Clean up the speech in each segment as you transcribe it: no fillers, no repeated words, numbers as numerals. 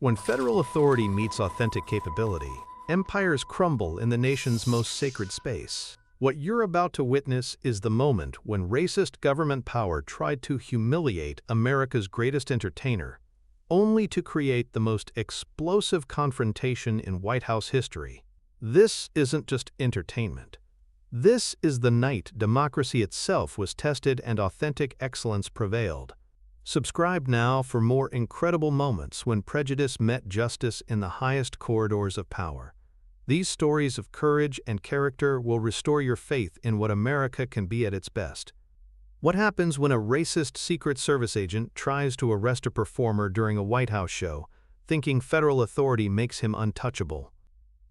When federal authority meets authentic capability, empires crumble in the nation's most sacred space. What you're about to witness is the moment when racist government power tried to humiliate America's greatest entertainer, only to create the most explosive confrontation in White House history. This isn't just entertainment. This is the night democracy itself was tested and authentic excellence prevailed. Subscribe now for more incredible moments when prejudice met justice in the highest corridors of power. These stories of courage and character will restore your faith in what America can be at its best. What happens when a racist Secret Service agent tries to arrest a performer during a White House show, thinking federal authority makes him untouchable?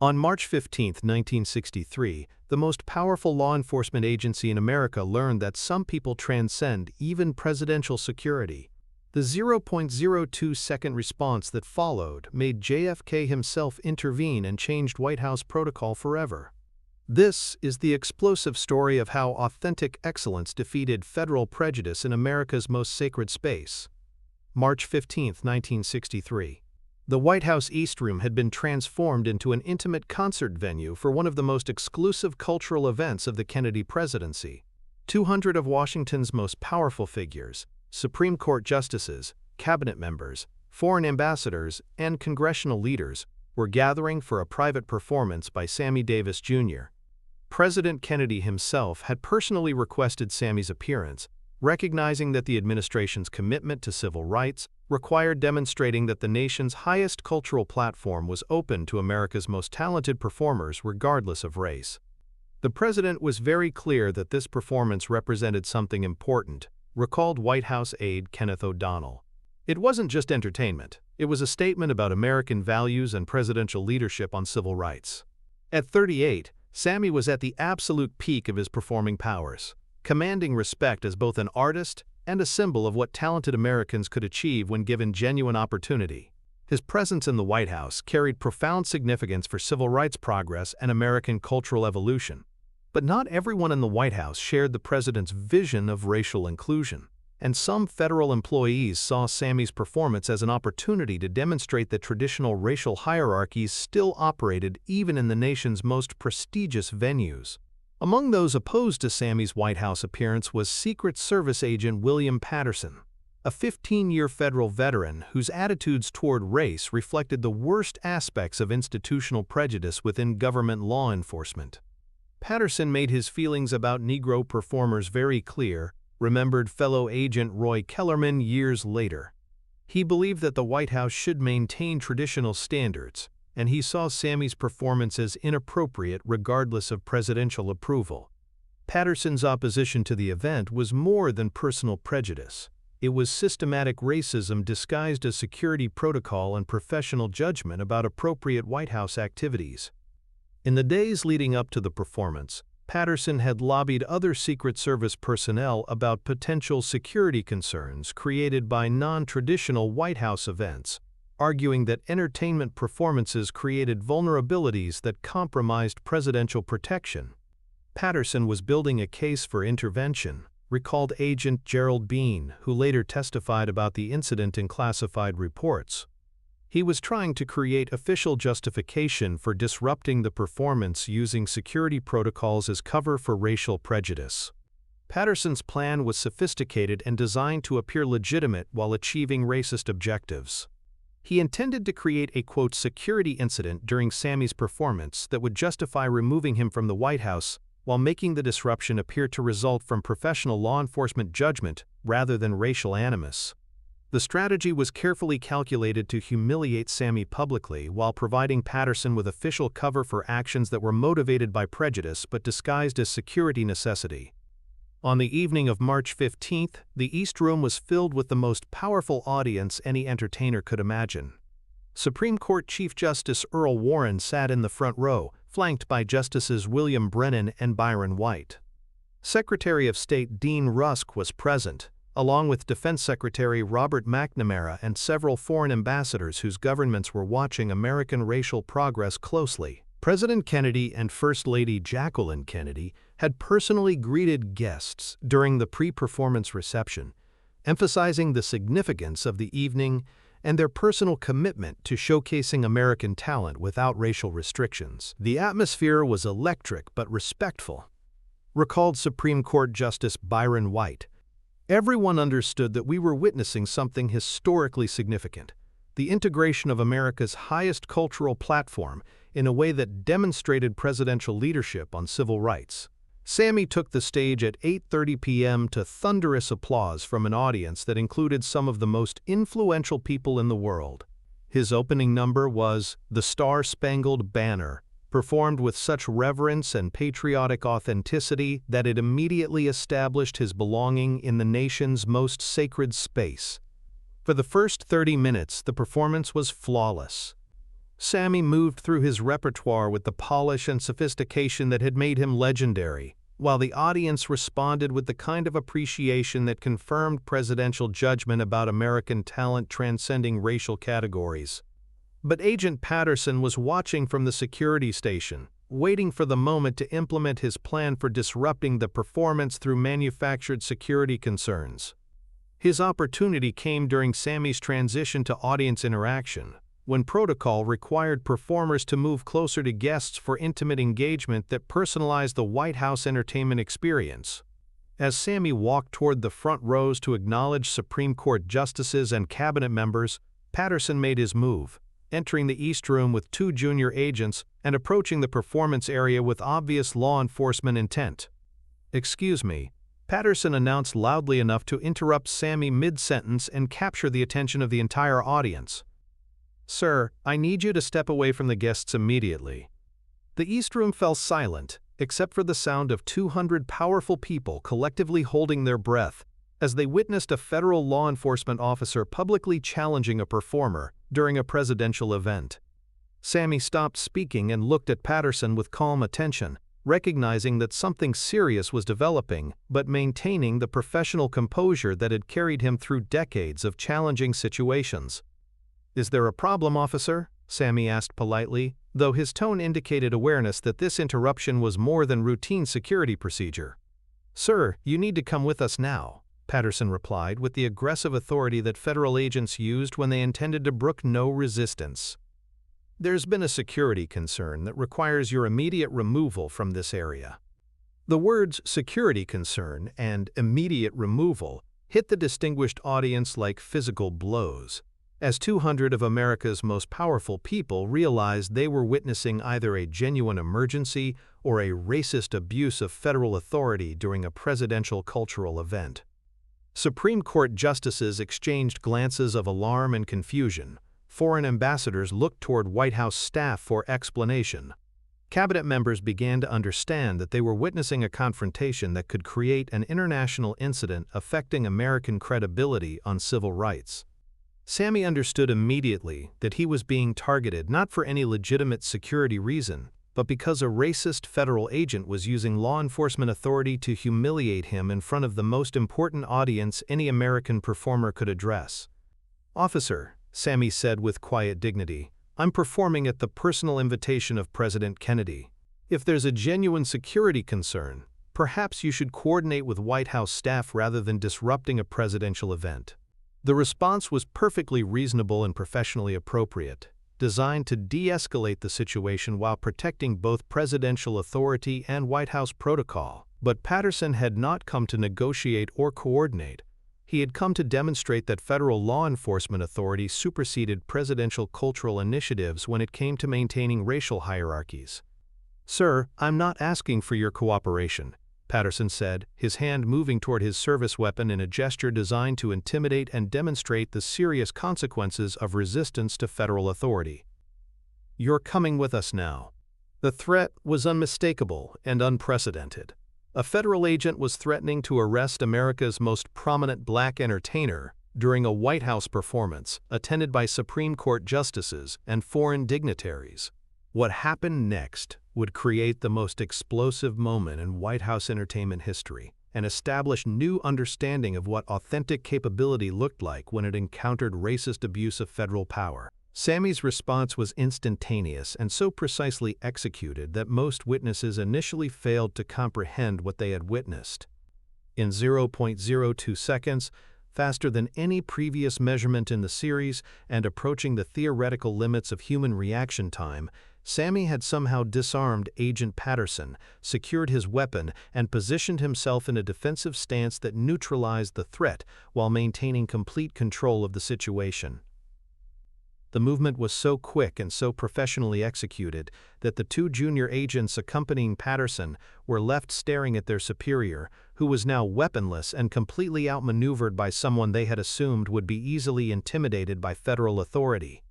On March 15, 1963, the most powerful law enforcement agency in America learned that some people transcend even presidential security. The 0.02-second response that followed made JFK himself intervene and changed White House protocol forever. This is the explosive story of how authentic excellence defeated federal prejudice in America's most sacred space. March 15, 1963. The White House East Room had been transformed into an intimate concert venue for one of the most exclusive cultural events of the Kennedy presidency. 200 of Washington's most powerful figures, Supreme Court justices, cabinet members, foreign ambassadors, and congressional leaders, were gathering for a private performance by Sammy Davis Jr. President Kennedy himself had personally requested Sammy's appearance, recognizing that the administration's commitment to civil rights required demonstrating that the nation's highest cultural platform was open to America's most talented performers regardless of race. The president was very clear that this performance represented something important, recalled White House aide Kenneth O'Donnell. It wasn't just entertainment, it was a statement about American values and presidential leadership on civil rights. At 38, Sammy was at the absolute peak of his performing powers, commanding respect as both an artist and a symbol of what talented Americans could achieve when given genuine opportunity. His presence in the White House carried profound significance for civil rights progress and American cultural evolution. But not everyone in the White House shared the president's vision of racial inclusion, and some federal employees saw Sammy's performance as an opportunity to demonstrate that traditional racial hierarchies still operated even in the nation's most prestigious venues. Among those opposed to Sammy's White House appearance was Secret Service agent William Patterson, a 15-year federal veteran whose attitudes toward race reflected the worst aspects of institutional prejudice within government law enforcement. Patterson made his feelings about Negro performers very clear, remembered fellow agent Roy Kellerman years later. He believed that the White House should maintain traditional standards, and he saw Sammy's performance as inappropriate regardless of presidential approval. Patterson's opposition to the event was more than personal prejudice. It was systematic racism disguised as security protocol and professional judgment about appropriate White House activities. In the days leading up to the performance, Patterson had lobbied other Secret Service personnel about potential security concerns created by non-traditional White House events, arguing that entertainment performances created vulnerabilities that compromised presidential protection. Patterson was building a case for intervention, recalled Agent Gerald Bean, who later testified about the incident in classified reports. He was trying to create official justification for disrupting the performance using security protocols as cover for racial prejudice. Patterson's plan was sophisticated and designed to appear legitimate while achieving racist objectives. He intended to create a, quote, security incident during Sammy's performance that would justify removing him from the White House while making the disruption appear to result from professional law enforcement judgment rather than racial animus. The strategy was carefully calculated to humiliate Sammy publicly while providing Patterson with official cover for actions that were motivated by prejudice but disguised as security necessity. On the evening of March 15th, the East Room was filled with the most powerful audience any entertainer could imagine. Supreme Court Chief Justice Earl Warren sat in the front row, flanked by Justices William Brennan and Byron White. Secretary of State Dean Rusk was present, along with Defense Secretary Robert McNamara and several foreign ambassadors whose governments were watching American racial progress closely. President Kennedy and First Lady Jacqueline Kennedy had personally greeted guests during the pre-performance reception, emphasizing the significance of the evening and their personal commitment to showcasing American talent without racial restrictions. The atmosphere was electric but respectful, recalled Supreme Court Justice Byron White. Everyone understood that we were witnessing something historically significant, the integration of America's highest cultural platform in a way that demonstrated presidential leadership on civil rights. Sammy took the stage at 8:30 p.m. to thunderous applause from an audience that included some of the most influential people in the world. His opening number was "The Star-Spangled Banner," performed with such reverence and patriotic authenticity that it immediately established his belonging in the nation's most sacred space. For the first 30 minutes, the performance was flawless. Sammy moved through his repertoire with the polish and sophistication that had made him legendary, while the audience responded with the kind of appreciation that confirmed presidential judgment about American talent transcending racial categories. But Agent Patterson was watching from the security station, waiting for the moment to implement his plan for disrupting the performance through manufactured security concerns. His opportunity came during Sammy's transition to audience interaction, when protocol required performers to move closer to guests for intimate engagement that personalized the White House entertainment experience. As Sammy walked toward the front rows to acknowledge Supreme Court justices and cabinet members, Patterson made his move, entering the East Room with 2 junior agents and approaching the performance area with obvious law enforcement intent. "Excuse me," Patterson announced loudly enough to interrupt Sammy mid-sentence and capture the attention of the entire audience. "Sir, I need you to step away from the guests immediately." The East Room fell silent, except for the sound of 200 powerful people collectively holding their breath as they witnessed a federal law enforcement officer publicly challenging a performer during a presidential event. Sammy stopped speaking and looked at Patterson with calm attention, recognizing that something serious was developing, but maintaining the professional composure that had carried him through decades of challenging situations. "Is there a problem, officer?" Sammy asked politely, though his tone indicated awareness that this interruption was more than routine security procedure. "Sir, you need to come with us now," Patterson replied with the aggressive authority that federal agents used when they intended to brook no resistance. "There's been a security concern that requires your immediate removal from this area." The words "security concern" and "immediate removal" hit the distinguished audience like physical blows, as 200 of America's most powerful people realized they were witnessing either a genuine emergency or a racist abuse of federal authority during a presidential cultural event. Supreme Court justices exchanged glances of alarm and confusion. Foreign ambassadors looked toward White House staff for explanation. Cabinet members began to understand that they were witnessing a confrontation that could create an international incident affecting American credibility on civil rights. Sammy understood immediately that he was being targeted not for any legitimate security reason, but because a racist federal agent was using law enforcement authority to humiliate him in front of the most important audience any American performer could address. "Officer," Sammy said with quiet dignity, "I'm performing at the personal invitation of President Kennedy. If there's a genuine security concern, perhaps you should coordinate with White House staff rather than disrupting a presidential event." The response was perfectly reasonable and professionally appropriate, designed to de-escalate the situation while protecting both presidential authority and White House protocol. But Patterson had not come to negotiate or coordinate. He had come to demonstrate that federal law enforcement authority superseded presidential cultural initiatives when it came to maintaining racial hierarchies. "Sir, I'm not asking for your cooperation," Patterson said, his hand moving toward his service weapon in a gesture designed to intimidate and demonstrate the serious consequences of resistance to federal authority. "You're coming with us now." The threat was unmistakable and unprecedented. A federal agent was threatening to arrest America's most prominent black entertainer during a White House performance attended by Supreme Court justices and foreign dignitaries. What happened next would create the most explosive moment in White House entertainment history and establish new understanding of what authentic capability looked like when it encountered racist abuse of federal power. Sammy's response was instantaneous and so precisely executed that most witnesses initially failed to comprehend what they had witnessed. In 0.02 seconds, faster than any previous measurement in the series and approaching the theoretical limits of human reaction time. Sammy had somehow disarmed Agent Patterson, secured his weapon, and positioned himself in a defensive stance that neutralized the threat while maintaining complete control of the situation. The movement was so quick and so professionally executed that the two junior agents accompanying Patterson were left staring at their superior, who was now weaponless and completely outmaneuvered by someone they had assumed would be easily intimidated by federal authority.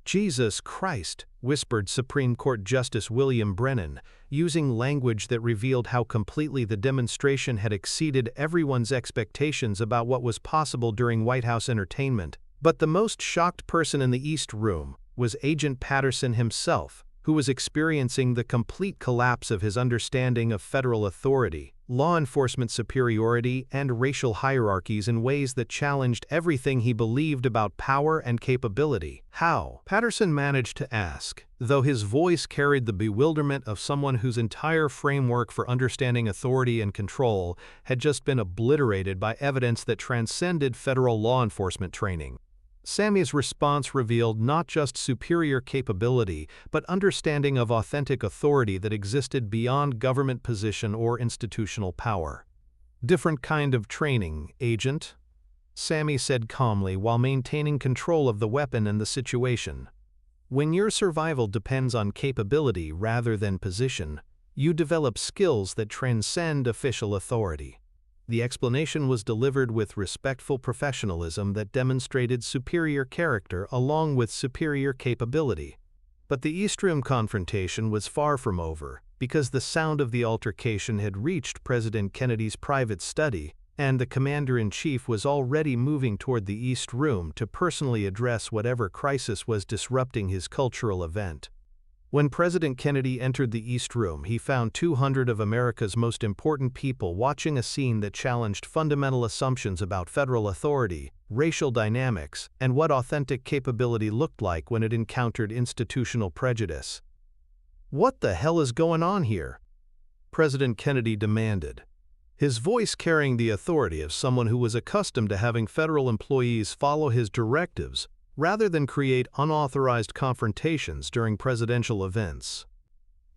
"Jesus Christ," whispered Supreme Court Justice William Brennan, using language that revealed how completely the demonstration had exceeded everyone's expectations about what was possible during White House entertainment. But the most shocked person in the East Room was Agent Patterson himself, who was experiencing the complete collapse of his understanding of federal authority, law enforcement superiority, and racial hierarchies in ways that challenged everything he believed about power and capability. How? Patterson managed to ask, though his voice carried the bewilderment of someone whose entire framework for understanding authority and control had just been obliterated by evidence that transcended federal law enforcement training. Sammy's response revealed not just superior capability, but understanding of authentic authority that existed beyond government position or institutional power. "Different kind of training, Agent," Sammy said calmly while maintaining control of the weapon and the situation. "When your survival depends on capability rather than position, you develop skills that transcend official authority." The explanation was delivered with respectful professionalism that demonstrated superior character along with superior capability. But the East Room confrontation was far from over, because the sound of the altercation had reached President Kennedy's private study, and the commander-in-chief was already moving toward the East Room to personally address whatever crisis was disrupting his cultural event. When President Kennedy entered the East Room, he found 200 of America's most important people watching a scene that challenged fundamental assumptions about federal authority, racial dynamics, and what authentic capability looked like when it encountered institutional prejudice. "What the hell is going on here?" President Kennedy demanded, his voice carrying the authority of someone who was accustomed to having federal employees follow his directives rather than create unauthorized confrontations during presidential events.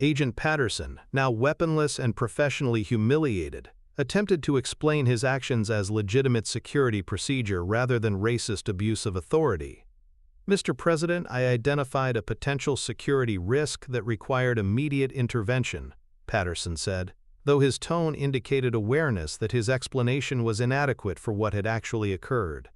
Agent Patterson, now weaponless and professionally humiliated, attempted to explain his actions as legitimate security procedure rather than racist abuse of authority. "Mr. President, I identified a potential security risk that required immediate intervention," Patterson said, though his tone indicated awareness that his explanation was inadequate for what had actually occurred.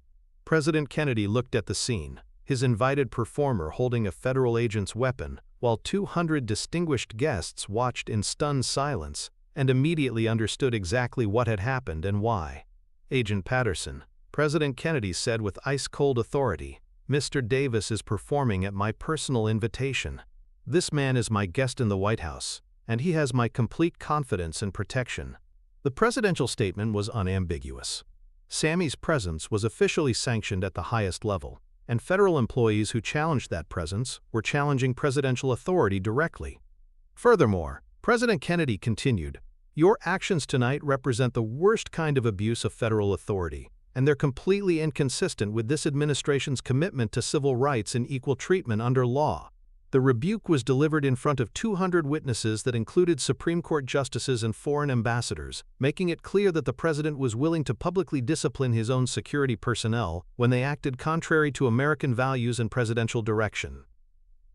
President Kennedy looked at the scene, his invited performer holding a federal agent's weapon, while 200 distinguished guests watched in stunned silence, and immediately understood exactly what had happened and why. "Agent Patterson," President Kennedy said with ice-cold authority, "Mr. Davis is performing at my personal invitation. This man is my guest in the White House, and he has my complete confidence and protection." The presidential statement was unambiguous. Sammy's presence was officially sanctioned at the highest level, and federal employees who challenged that presence were challenging presidential authority directly. Furthermore, President Kennedy continued, "Your actions tonight represent the worst kind of abuse of federal authority, and they're completely inconsistent with this administration's commitment to civil rights and equal treatment under law." The rebuke was delivered in front of 200 witnesses that included Supreme Court justices and foreign ambassadors, making it clear that the president was willing to publicly discipline his own security personnel when they acted contrary to American values and presidential direction.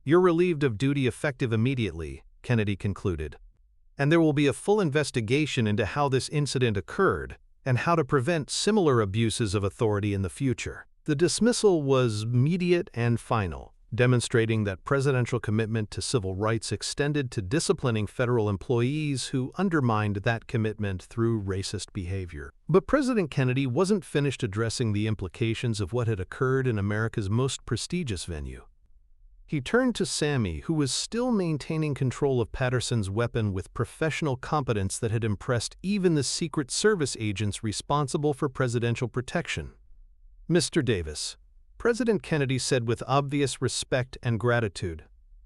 "You're relieved of duty effective immediately," Kennedy concluded, "and there will be a full investigation into how this incident occurred and how to prevent similar abuses of authority in the future." The dismissal was immediate and final, demonstrating that presidential commitment to civil rights extended to disciplining federal employees who undermined that commitment through racist behavior. But President Kennedy wasn't finished addressing the implications of what had occurred in America's most prestigious venue. He turned to Sammy, who was still maintaining control of Patterson's weapon with professional competence that had impressed even the Secret Service agents responsible for presidential protection. "Mr. Davis," President Kennedy said with obvious respect and gratitude,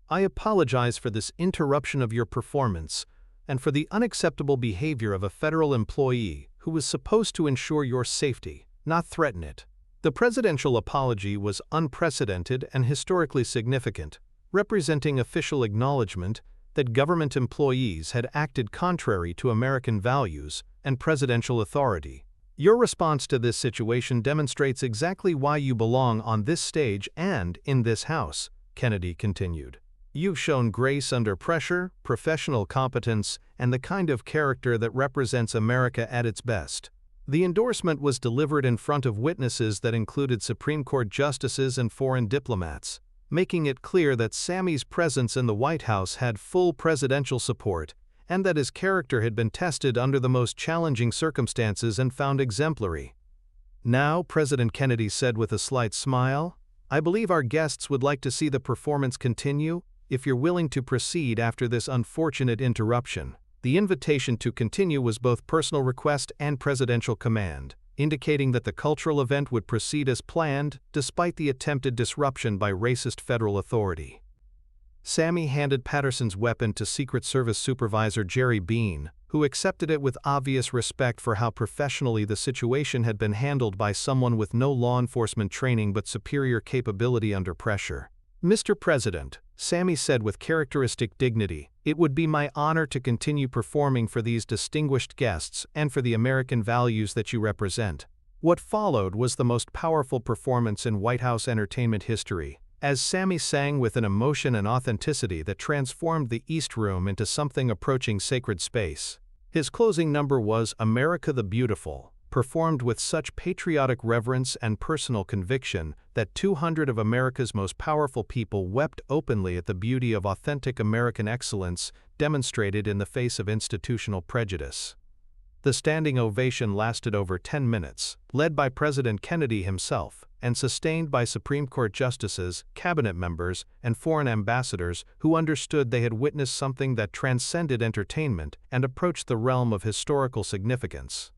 "I apologize for this interruption of your performance and for the unacceptable behavior of a federal employee who was supposed to ensure your safety. not threaten it. The presidential apology was unprecedented and historically significant, representing official acknowledgement that government employees had acted contrary to American values and presidential authority. Your response to this situation demonstrates exactly why you belong on this stage and in this House, Kennedy continued. You've shown grace under pressure, professional competence, and the kind of character that represents America at its best. The endorsement was delivered in front of witnesses that included Supreme Court justices and foreign diplomats, making it clear that Sammy's presence in the White House had full presidential support and that his character had been tested under the most challenging circumstances and found exemplary. Now, President Kennedy said with a slight smile, "I believe our guests would like to see the performance continue, if you're willing to proceed after this unfortunate interruption." The invitation to continue was both personal request and presidential command, indicating that the cultural event would proceed as planned despite the attempted disruption by racist federal authority. Sammy handed Patterson's weapon to Secret Service Supervisor Jerry Bean, who accepted it with obvious respect for how professionally the situation had been handled by someone with no law enforcement training but superior capability under pressure. "Mr. President," Sammy said with characteristic dignity, "it would be my honor to continue performing for these distinguished guests and for the American values that you represent." What followed was the most powerful performance in White House entertainment history, as Sammy sang with an emotion and authenticity that transformed the East Room into something approaching sacred space. His closing number was "America the Beautiful," performed with such patriotic reverence and personal conviction that 200 of America's most powerful people wept openly at the beauty of authentic American excellence demonstrated in the face of institutional prejudice. The standing ovation lasted over 10 minutes, led by President Kennedy himself, and sustained by Supreme Court justices, cabinet members, and foreign ambassadors who understood they had witnessed something that transcended entertainment and approached the realm of historical significance.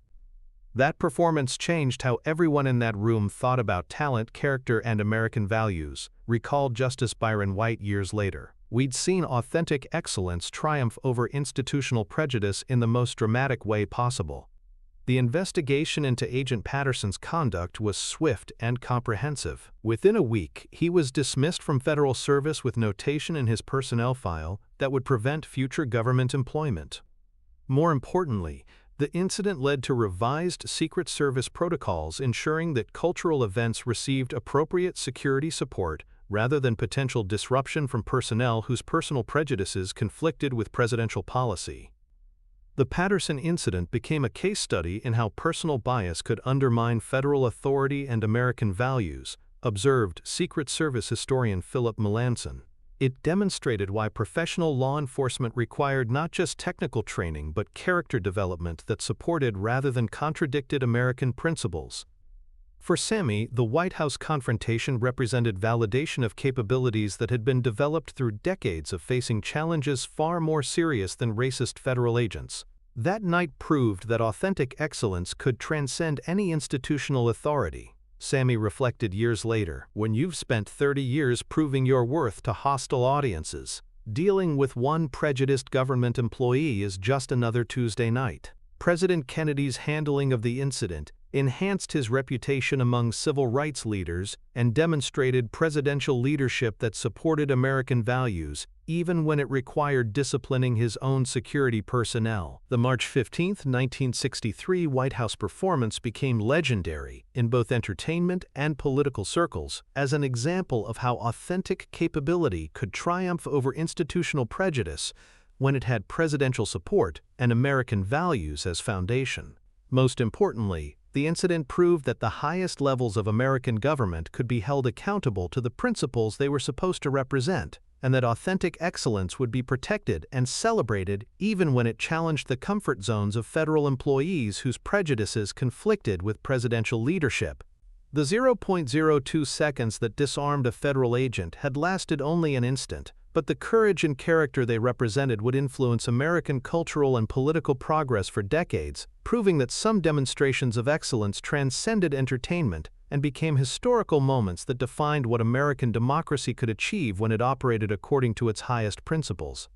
That performance changed how everyone in that room thought about talent, character, and American values, recalled Justice Byron White years later. "We'd seen authentic excellence triumph over institutional prejudice in the most dramatic way possible." The investigation into Agent Patterson's conduct was swift and comprehensive. Within a week, he was dismissed from federal service with notation in his personnel file that would prevent future government employment. More importantly, the incident led to revised Secret Service protocols ensuring that cultural events received appropriate security support rather than potential disruption from personnel whose personal prejudices conflicted with presidential policy. The Patterson incident became a case study in how personal bias could undermine federal authority and American values, observed Secret Service historian Philip Melanson. It demonstrated why professional law enforcement required not just technical training but character development that supported rather than contradicted American principles. For Sammy, the White House confrontation represented validation of capabilities that had been developed through decades of facing challenges far more serious than racist federal agents. That night proved that authentic excellence could transcend any institutional authority. Sammy reflected years later, "When you've spent 30 years proving your worth to hostile audiences, dealing with one prejudiced government employee is just another Tuesday night." President Kennedy's handling of the incident enhanced his reputation among civil rights leaders and demonstrated presidential leadership that supported American values, even when it required disciplining his own security personnel. The March 15, 1963 White House performance became legendary in both entertainment and political circles as an example of how authentic capability could triumph over institutional prejudice when it had presidential support and American values as foundation. Most importantly, the incident proved that the highest levels of American government could be held accountable to the principles they were supposed to represent, and that authentic excellence would be protected and celebrated even when it challenged the comfort zones of federal employees whose prejudices conflicted with presidential leadership. The 0.02 seconds that disarmed a federal agent had lasted only an instant, but the courage and character they represented would influence American cultural and political progress for decades, proving that some demonstrations of excellence transcended entertainment and became historical moments that defined what American democracy could achieve when it operated according to its highest principles.